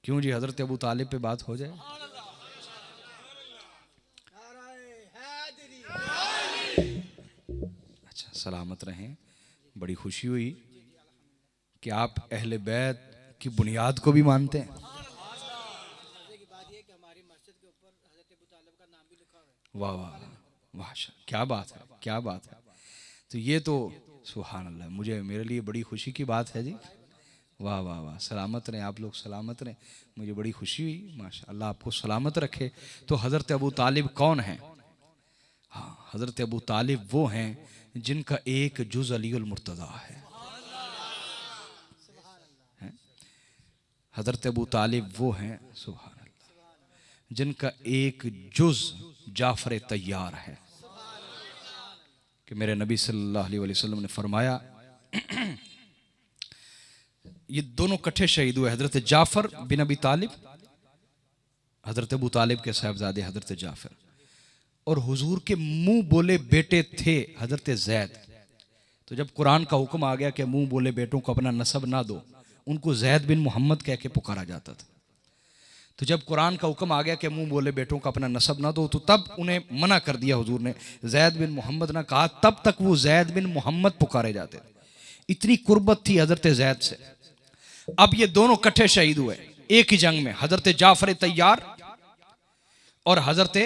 क्यों जी, हजरत अबू तालिब पे बात हो जाए। अच्छा, सलामत रहें। बड़ी खुशी हुई कि आप अहले बैत की बुनियाद को भी मानते हैं। वाह वाह वाह, क्या बात है, क्या बात है। तो ये तो सुभान अल्लाह, मुझे मेरे लिए बड़ी खुशी की बात है जी। वाह वाह वाह, सलामत रहें आप लोग, सलामत रहें। मुझे बड़ी खुशी हुई, माशा अल्लाह आपको सलामत रखे। तो हज़रत अबू तालिब कौन है? हाँ, हज़रत अबू तालिब वो हैं जिनका एक जुज़ अलीउल मुर्तज़ा है। हज़रत अबू तालिब वो हैं, सुभान अल्लाह, जिनका एक जुज़ जाफ़र तैयार है। कि मेरे नबी सल्लल्लाहु अलैहि वसल्लम ने फरमाया, ये दोनों कट्ठे शहीद हुए, हज़रत जाफ़र बिन अबी तालिब, हज़रत अबू तालिब के साहबजादे हज़रत जाफ़र, और हुजूर के मुंह बोले बेटे थे हज़रत ज़ैद। तो जब कुरान का हुक्म आ गया कि मुंह बोले बेटों को अपना नसब ना दो, उनको ज़ैद बिन मोहम्मद कह के पुकारा जाता था। तो जब कुरान का हुक्म आ गया कि मुंह बोले बेटों का अपना नसब ना दो, तो तब उन्हें मना कर दिया हुजूर ने, ज़ैद बिन मोहम्मद ना कहा, तब तक वो ज़ैद बिन मोहम्मद पुकारे जाते थे। इतनी कुर्बत थी हज़रत ज़ैद से। अब ये दोनों कट्ठे शहीद हुए एक ही जंग में, हज़रत जाफ़र तैयार और हज़रत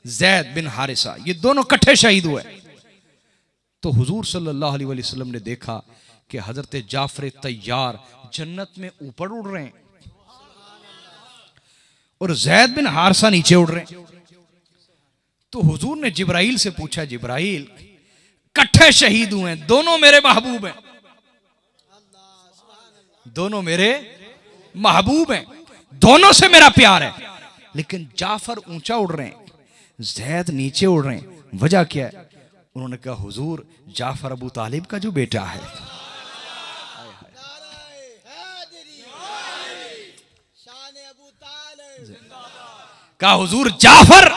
ज़ैद बिन हारिसा, ये दोनों कट्ठे शहीद हुए। तो हुजूर सल्लल्लाहु अलैहि वसल्लम ने देखा कि हज़रत जाफ़र तैयार जन्नत में ऊपर उड़ रहे हैं और ज़ैद बिन हारिसा नीचे उड़ रहे हैं। तो हुजूर ने जिब्राइल से पूछा, जिब्राइल कट्ठे शहीद हुए हैं, दोनों मेरे महबूब हैं, दोनों मेरे महबूब हैं, दोनों से मेरा प्यार है, लेकिन जाफर ऊंचा उड़ रहे हैं, ज़ैद नीचे उड़ रहे हैं, वजह क्या है? उन्होंने कहा, हुजूर जाफर अबू तालिब का जो बेटा है। कहा, हुजूर जाफर,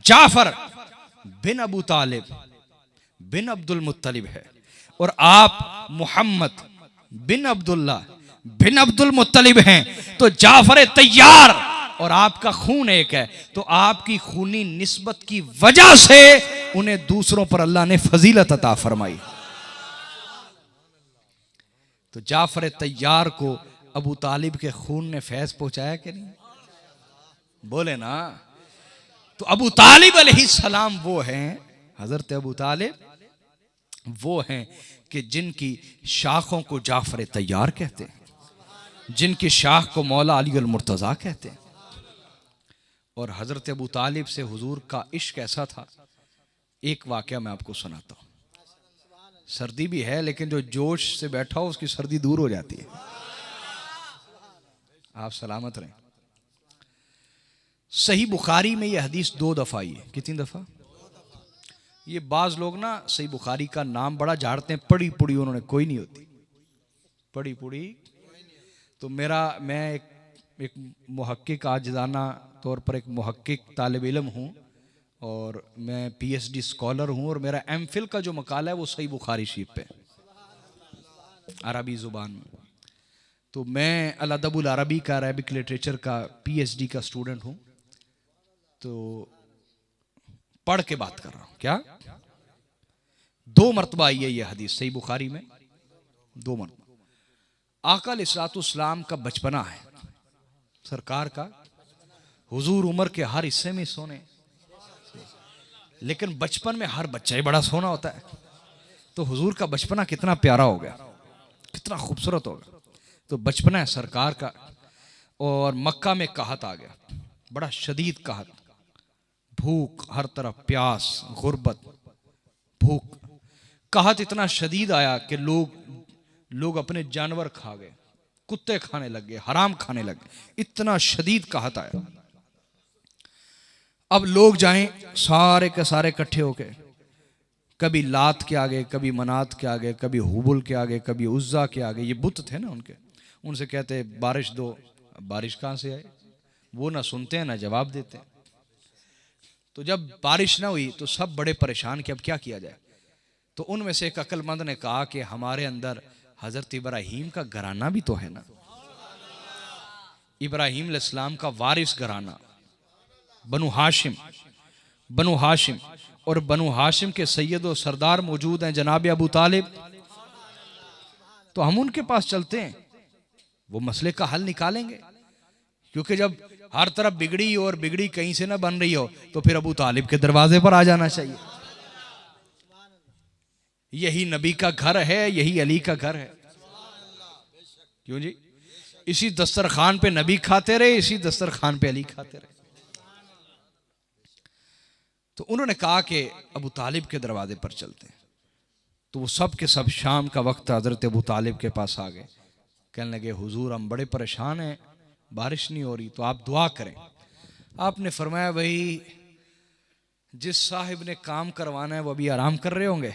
जाफर बिन अबू तालिब बिन अब्दुल मुत्तलिब है, और आप मोहम्मद बिन अब्दुल्ला बिन अब्दुल मुत्तलिब हैं। तो जाफर तैयार और आपका खून एक है, तो आपकी खूनी निस्बत की वजह से उन्हें दूसरों पर अल्लाह ने फजीलत अता फरमाई। तो जाफर तैयार को अबू तालिब के खून ने फैज पहुंचाया कि नहीं? बोले ना। तो अबू तालिब अलैहिस्सलाम वो हैं, हजरत अबू तालिब वो हैं कि जिनकी शाखों को जाफर तैयार कहते हैं, जिनकी शाख को मौला अली अल मुर्तज़ा कहते हैं। और हजरत अबू तालिब से हुजूर का इश्क ऐसा था, एक वाकया मैं आपको सुनाता हूँ। सर्दी भी है, लेकिन जो जोश से बैठा हो उसकी सर्दी दूर हो जाती है। आप सलामत रहें। सही बुखारी में यह हदीस 2 दफ़ा आई है। कितनी दफ़ा? ये बाज़ लोग ना सही बुखारी का नाम बड़ा झाड़ते हैं, पढ़ी पुड़ी उन्होंने कोई नहीं होती, पढ़ी पुड़ी। तो मैं एक मुहक्किक, आजिज़ाना तौर पर एक मुहक्किक तालिब इल्म हूँ, और मैं PhD स्कॉलर हूँ, और मेरा MPhil का जो मकाला है वो सही बुखारी शरीफ पे, अरबी ज़ुबान में। तो मैं अल अदबुल अरबी का, अरबिक लिटरेचर का PhD का स्टूडेंट हूँ। तो पढ़ के बात कर रहा हूँ। क्या 2 मरतबा आई है ये हदीस सही बुखारी में, 2 मरतबा। आका अलैहिस्सलाम का बचपना है, सरकार का, हुजूर उम्र के हर हिस्से में सोने, लेकिन बचपन में हर बच्चा ही बड़ा सोना होता है। तो हुजूर का बचपना कितना प्यारा हो गया, कितना खूबसूरत होगा। तो बचपना है सरकार का, और मक्का में कहत आ गया, बड़ा शदीद कहत, भूख हर तरफ, प्यास, गुर्बत, भूख, कहत इतना शदीद आया कि लोग अपने जानवर खा गए, कुत्ते खाने लग गए, हराम खाने लग गए, इतना शदीद कहत आया। अब लोग जाएं सारे के सारे इकट्ठे होके, कभी लात के आगे, कभी मनात के आगे, कभी हुबुल के आगे, कभी उज्जा के आगे, ये बुत थे ना उनके, उनसे कहते बारिश दो। बारिश कहाँ से आए? वो ना सुनते हैं ना जवाब देते हैं। तो जब बारिश ना हुई तो सब बड़े परेशान कि अब क्या किया जाए। तो उनमें से एक अक्लमंद ने कहा कि हमारे अंदर हजरत इब्राहीम का घराना भी तो है ना, इब्राहीम अलैहिस्सलाम का वारिस घराना बनु हाशिम, बनु हाशिम, और बनु हाशिम के सैयद और सरदार मौजूद हैं जनाब अबू तालिब। तो हम उनके पास चलते हैं, वो मसले का हल निकालेंगे। क्योंकि जब हर तरफ बिगड़ी और बिगड़ी कहीं से ना बन रही हो तो फिर अबू तालिब के दरवाजे पर आ जाना चाहिए। यही नबी का घर है, यही अली का घर है। क्यों जी? इसी दस्तरखान पे नबी खाते रहे, इसी दस्तरखान पे अली खाते रहे। तो उन्होंने कहा कि अबू तालिब के दरवाजे पर चलते हैं। तो वो सब के सब शाम का वक्त हजरत अबू तालिब के पास आ गए। कहने लगे हुजूर हम बड़े परेशान हैं, बारिश नहीं हो रही, तो आप दुआ करें। आपने फरमाया भाई जिस साहिब ने काम करवाना है वो अभी आराम कर रहे होंगे,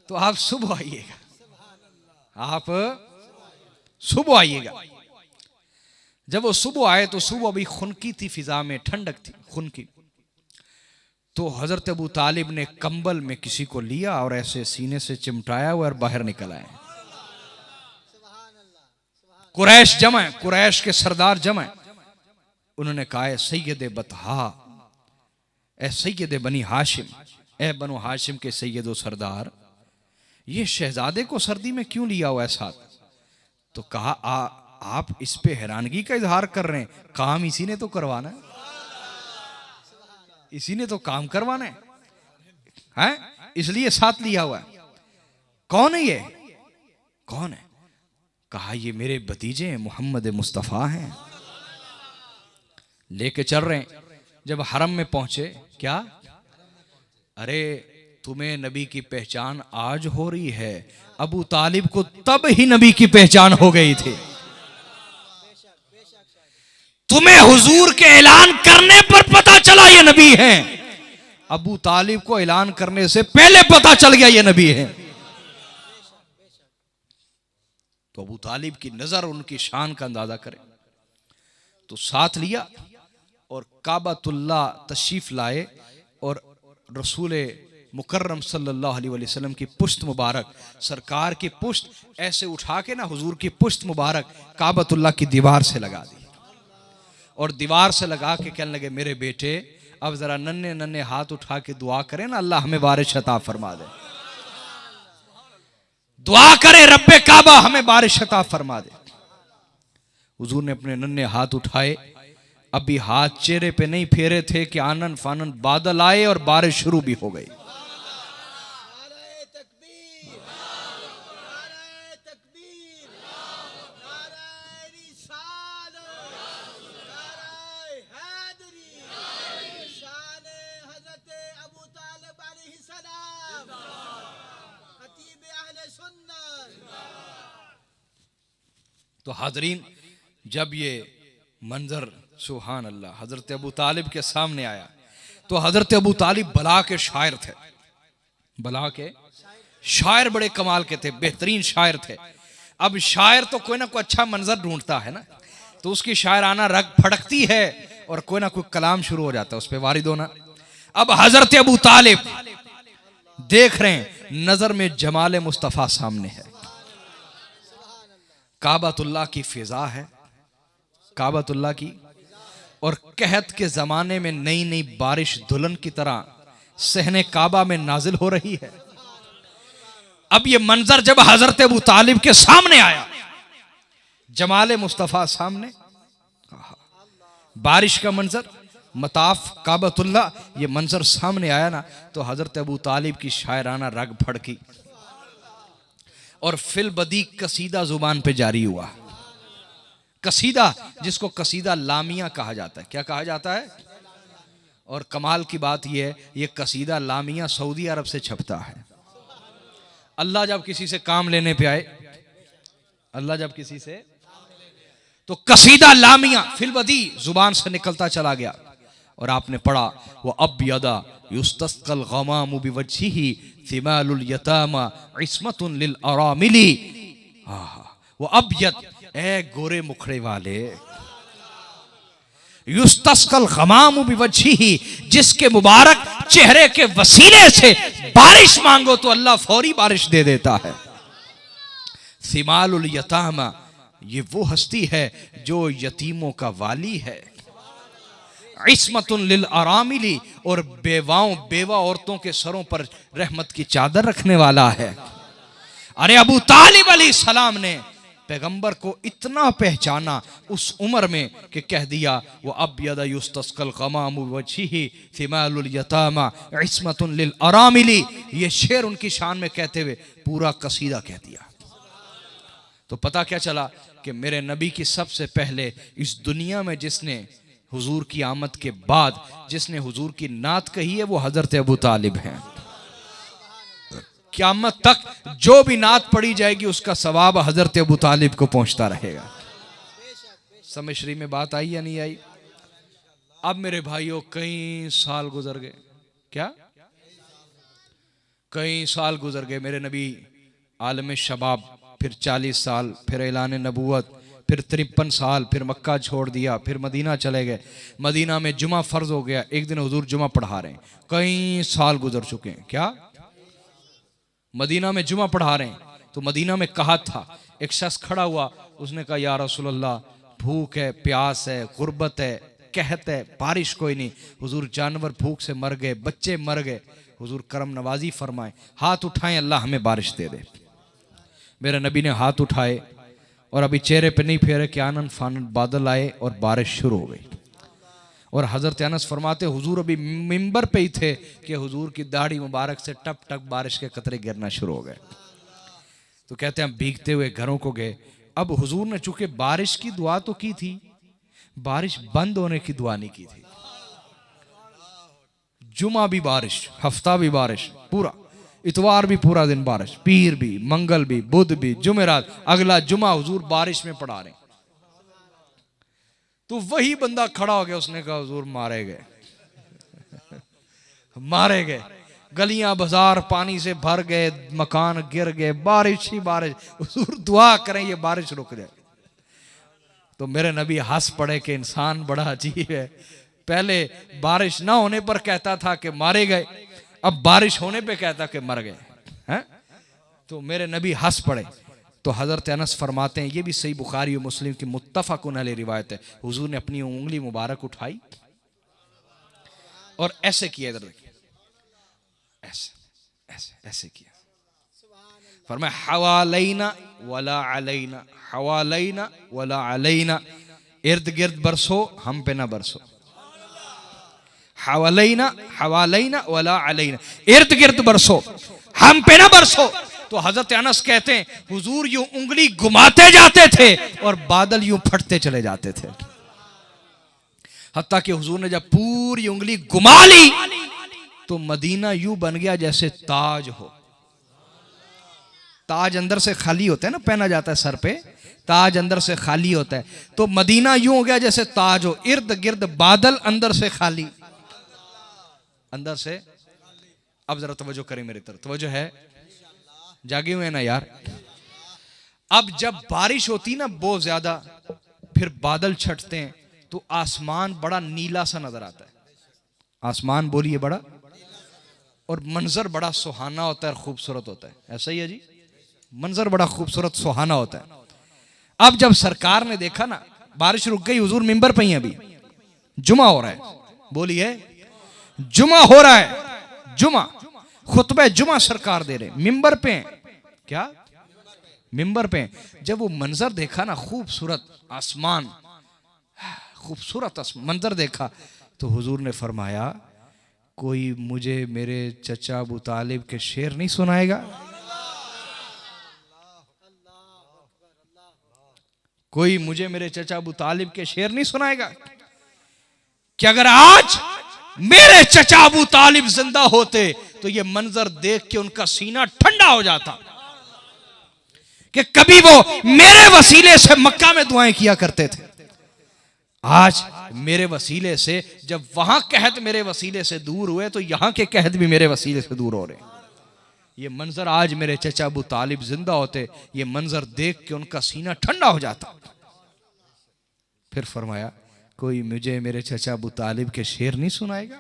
तो आप सुबह आइएगा, आप सुबह आइएगा। जब वो सुबह आए तो सुबह अभी खुनकी थी, फिजा में ठंडक थी, खुनकी। तो हजरत अबू तालिब ने कंबल में किसी को लिया और ऐसे सीने से चिमटाया हुआ और बाहर निकल आए। कुरैश जमा है, कुरैश के सरदार जमा है। उन्होंने कहा सैयद बतहा, ए सैयद बनी हाशिम, ए बनु हाशिम के सैयद सरदार, ये शहजादे को सर्दी में क्यों लिया हुआ है साथ? तो कहा आप इस पे हैरानगी का इजहार कर रहे हैं, काम इसी ने तो करवाना है, इसी ने तो काम करवाना है, इसलिए साथ लिया हुआ है। कौन है ये? कौन है? कहा ये मेरे भतीजे मोहम्मद मुस्तफ़ा हैं, लेके चल रहे हैं। जब हरम में पहुंचे, क्या अरे तुम्हें नबी की पहचान आज हो रही है, अबू तालिब को तब ही नबी की पहचान हो गई थी। तुम्हें हुजूर के ऐलान करने पर पता चला ये नबी हैं, अबू तालिब को ऐलान करने से पहले पता चल गया ये नबी हैं। तो अबू तालिब की नजर, उनकी शान का अंदाजा करें। तो साथ लिया और काबतुल्लाह तशरीफ लाए और रसूल मुकर्रम सल्लल्लाहु अलैहि वसल्लम की पुश्त मुबारक, सरकार की पुश्त ऐसे उठा के ना, हुजूर की पुश्त मुबारक काबतुल्लाह की दीवार से लगा दी। और दीवार से लगा के कहने लगे मेरे बेटे अब जरा नन्हे नन्हे हाथ उठा के दुआ करें ना, अल्लाह हमें बारिश अता फरमा दे। दुआ करें रब्बे काबा हमें बारिश अता फरमा दे। हुजूर ने अपने नन्हे हाथ उठाए, अभी हाथ चेहरे पे नहीं फेरे थे कि आनन फानन बादल आए और बारिश शुरू भी हो गई। तो हाजरीन जब ये मंजर सुभान अल्लाह हजरत अबू तालिब के सामने आया, तो हजरत अबू तालिब बला के शायर थे, बला के शायर बड़े कमाल के थे, बेहतरीन शायर थे। अब शायर तो कोई ना कोई अच्छा मंजर ढूंढता है ना, तो उसकी शायराना रग फड़कती है और कोई ना कोई कलाम शुरू हो जाता है उस पर वारिद होना। अब हजरत अबू तालिब देख रहे हैं, नजर में जमाल मुस्तफ़ा सामने है, काबतुल्लाह की फिजा है, काबतुल्लाह की, और कहत के जमाने में नई नई बारिश दुल्हन की तरह सहने काबा में नाजिल हो रही है। अब ये मंजर जब हजरत अबू तालिब के सामने आया, जमाल मुस्तफ़ा सामने, बारिश का मंजर, मताफ काबतुल्लाह, ये मंजर सामने आया ना, तो हजरत अबू तालिब की शायराना रग फड़की और फिल बदी कसीदा जुबान पे जारी हुआ। कसीदा जिसको कसीदा लामिया कहा जाता है, क्या कहा जाता है? और कमाल की बात यह है, ये कसीदा लामिया सऊदी अरब से छपता है। अल्लाह जब किसी से काम लेने पे आए, अल्लाह जब किसी से, तो कसीदा लामिया फिल बदी जुबान से निकलता चला गया। और आपने पढ़ा वो अब यदा युस्तस्कल गमामु बिवज्हिही थिमालुल यतामा इस्मतुन लिल अरामिली, वो अबयद, ए गोरे मुखड़े वाले, युस्तस्कल गमामु बिवज्हिही, जिसके मुबारक चेहरे के वसीले से बारिश मांगो तो अल्लाह फौरी बारिश दे देता है। थिमालुल यतामा, ये वो हस्ती है जो यतीमों का वाली है, इस्मतुन लिल अरामिली, और बेवा औरतों के सरों पर रहमत की चादर रखने वाला है। अरे अबू तालिब अलैहिस्सलाम ने पैगंबर को इतना पहचाना उस उम्र में कि कह दिया वो अब्यद युस्तस्कल ग़मामु वजहिही थिमालुल यतामा इस्मतुन लिल अरामिली। ये शेर उनकी शान में कहते हुए पूरा कसीदा कह दिया। तो पता क्या चला कि मेरे नबी की सबसे पहले इस दुनिया में जिसने हुजूर की आमद के बाद जिसने हुजूर की नात कही है वो हजरत अबू तालिब हैं। क़यामत तक जो भी नात पढ़ी जाएगी उसका सवाब हजरत अबू तालिब को पहुंचता रहेगा। समझ श्री में बात आई या नहीं आई? अब मेरे भाइयों कई साल गुजर गए। क्या कई साल गुजर गए? मेरे नबी आलम शबाब, फिर 40 साल, फिर ऐलान नबूवत, फिर 53 साल, फिर मक्का छोड़ दिया, फिर मदीना चले गए। मदीना में जुमा फर्ज हो गया, एक दिन हुजूर जुमा पढ़ा रहे हैं। कई साल गुजर चुके हैं। क्या मदीना में जुमा पढ़ा रहे हैं? तो मदीना में कहा था, एक शख्स खड़ा हुआ, उसने कहा या रसूलल्लाह भूख है, प्यास है, गुर्बत है, कहत है, बारिश कोई नहीं। हुजूर जानवर भूख से मर गए, बच्चे मर गए। हुजूर करम नवाजी फरमाए, हाथ उठाएं, अल्लाह हमें बारिश दे दे। मेरे नबी ने हाथ उठाए और अभी चेहरे पे नहीं फेरे कि आनन फानन बादल आए और बारिश शुरू हो गई। और हजरत अनस फरमाते हुजूर अभी मिंबर पे ही थे कि हुजूर की दाढ़ी मुबारक से टप टप बारिश के कतरे गिरना शुरू हो गए। तो कहते हैं हम भीगते हुए घरों को गए। अब हुजूर ने चूंकि बारिश की दुआ तो की थी, बारिश बंद होने की दुआ नहीं की थी। जुमा भी बारिश, हफ्ता भी बारिश, पूरा इतवार भी पूरा दिन बारिश, पीर भी, मंगल भी, बुध भी, जुमेरात, अगला जुमा हुजूर बारिश में पढ़ा रहे। तो वही बंदा खड़ा हो गया, उसने कहा हुजूर मारे गए मारे गए। गलियां बाजार पानी से भर गए, मकान गिर गए, बारिश ही बारिश। हुजूर दुआ करें ये बारिश रुक जाए। तो मेरे नबी हंस पड़े कि इंसान बड़ा अजीब है। पहले बारिश ना होने पर कहता था कि मारे गए, अब बारिश होने पे कहता कि मर गए हैं। तो मेरे नबी हंस पड़े। तो हजरत अनस फरमाते हैं, ये भी सही बुखारी और मुस्लिम की मुत्तफ़क़ुन अलैह रिवायत है, हुजूर ने अपनी उंगली मुबारक उठाई और ऐसे किया, इधर देखिए, ऐसे ऐसे ऐसे किया। फरमाया हवालैना वला अलैना, हवालैना वला अलैना, इर्द गिर्द बरसो, हम पे ना बरसो। हवालैना हवालैना वला अलैना, इर्द गिर्द बरसो, हम पे ना बरसो। तो हजरत अनस कहते हैं हुजूर यूं उंगली घुमाते जाते थे और बादल यूं फटते चले जाते थे। हत्ता कि हुजूर ने जब पूरी उंगली घुमा ली तो मदीना यूं बन गया जैसे ताज हो। ताज अंदर से खाली होता है ना, पहना जाता है सर पे, ताज अंदर से खाली होता है। तो मदीना यूं हो गया जैसे ताज हो, इर्द गिर्द बादल, अंदर से खाली, अंदर से। अब जरा तवज्जो करें मेरी तरफ, तवज्जो है, जागे हुए ना यार। अब जब बारिश होती ना बहुत ज्यादा, फिर बादल छटते हैं तो आसमान बड़ा नीला सा नजर आता है। आसमान बोलिए बड़ा, और मंजर बड़ा सुहाना होता है और खूबसूरत होता है। ऐसा ही है जी, मंजर बड़ा खूबसूरत सुहाना होता है। अब जब सरकार ने देखा ना बारिश रुक गई, हुजूर मिंबर पे ही अभी जुमा हो रहा है, बोलिए जुमा हो रहा है, जुमा खुतबे जुमा सरकार दे रहे, मिंबर पे क्या, मिंबर पे। जब वो मंजर देखा ना, खूबसूरत आसमान, खूबसूरत मंजर देखा, तो हुजूर ने फरमाया कोई मुझे मेरे चचा अबू तालिब के शेर नहीं सुनाएगा? कोई मुझे मेरे चचा अबू तालिब के शेर नहीं सुनाएगा? कि अगर आज मेरे चचा अबू तालिब जिंदा होते तो ये मंजर देख के उनका सीना ठंडा हो जाता कि कभी वो मेरे वसीले से मक्का में दुआएं किया करते थे। आज मेरे वसीले से, जब वहां कहत मेरे वसीले से दूर हुए तो यहां के कहत भी मेरे वसीले से दूर हो रहे। ये मंजर आज मेरे चचा अबू तालिब जिंदा होते, ये मंजर देख के उनका सीना ठंडा हो जाता। फिर फरमाया कोई मुझे मेरे चचा अबू तालिब के शेर नहीं सुनाएगा?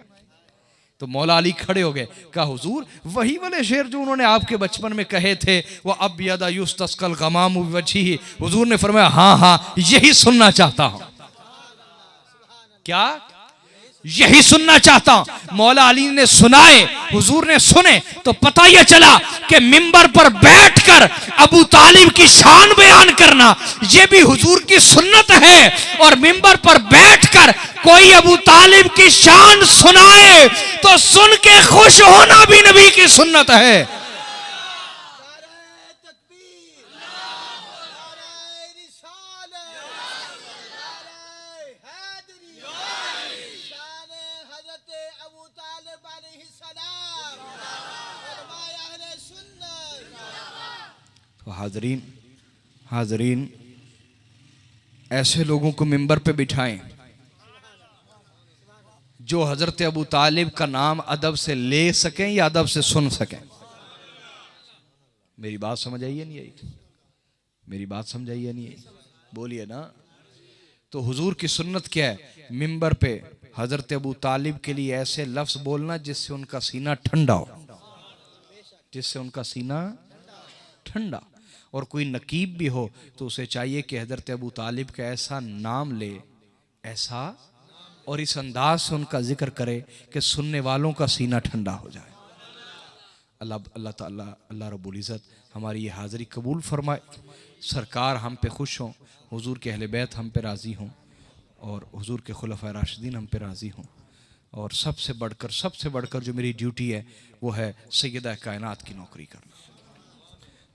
तो मौला अली खड़े हो गए, कहा हुजूर वही वाले शेर जो उन्होंने आपके बचपन में कहे थे, वह अब यदा युस्तस्कल गमाम वजही। हुजूर ने फरमाया हाँ हाँ यही सुनना चाहता हूं। क्या? यही सुनना चाहता हूं। मौला अली ने सुनाए, हुजूर ने सुने, तो पता यह चला कि मिंबर पर बैठकर अबू तालिब की शान बयान करना यह भी हुजूर की सुन्नत है, और मिंबर पर बैठकर कोई अबू तालिब की शान सुनाए तो सुन के खुश होना भी नबी की सुन्नत है। तो हाजरीन ऐसे लोगों को मिंबर पे बिठाएं जो हजरत अबू तालिब का नाम अदब से ले सकें या अदब से सुन सकें। मेरी बात समझ आई है नहीं आई? मेरी बात समझ आई है नहीं आई? बोलिए ना। तो हुजूर की सुन्नत क्या है? मिंबर पे हजरत अबू तालिब के लिए ऐसे लफ्ज बोलना जिससे उनका सीना ठंडा हो, जिससे उनका सीना ठंडा। और कोई नकीब भी हो तो उसे चाहिए कि हजरत अबू तालिब का ऐसा नाम ले, ऐसा, और इस अंदाज से उनका जिक्र करे कि सुनने वालों का सीना ठंडा हो जाए। अल्लाह ताला, अल्लाह रब्बुल इज़्ज़त हमारी ये हाज़िरी कबूल फरमाए। सरकार हम पे खुश हों, हुजूर के अहले बैत हम पे राज़ी हों, और हुजूर के खुलफ़ाए राशिदीन हम पे राज़ी हों। और सबसे बढ़कर जो मेरी ड्यूटी है वो है सय्यदा कायनात की नौकरी करना।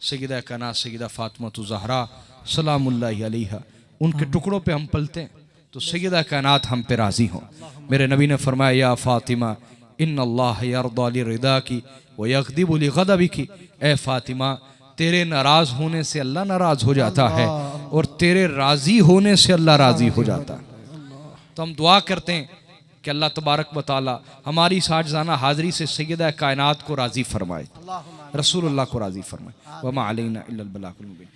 सय्यदा कायनात सय्यदा फ़ातिमा ज़हरा सलामुल्लाहि अलैहा, उनके टुकड़ों पे हम पलते हैं, तो सय्यदा कायनात हम पे राज़ी हों। मेरे नबी ने फरमाया या फ़ातिमा इन्नल्लाह यरदा लिरिदा की व यग़दिबु लिग़ज़बी की। ए फ़ातिमा, तेरे नाराज़ होने से अल्लाह नाराज़ हो जाता है, और तेरे राज़ी होने से अल्लाह राज़ी हो जाता है। तो हम दुआ करते हैं कि अल्लाह तबारक व तआला हमारी साजिदाना हाज़िरी से सय्यदा कायनात को राज़ी फरमाए, रसूलुल्लाह को राज़ी फरमाए। वमा अलैना इल्लल बलागुल मुबीन।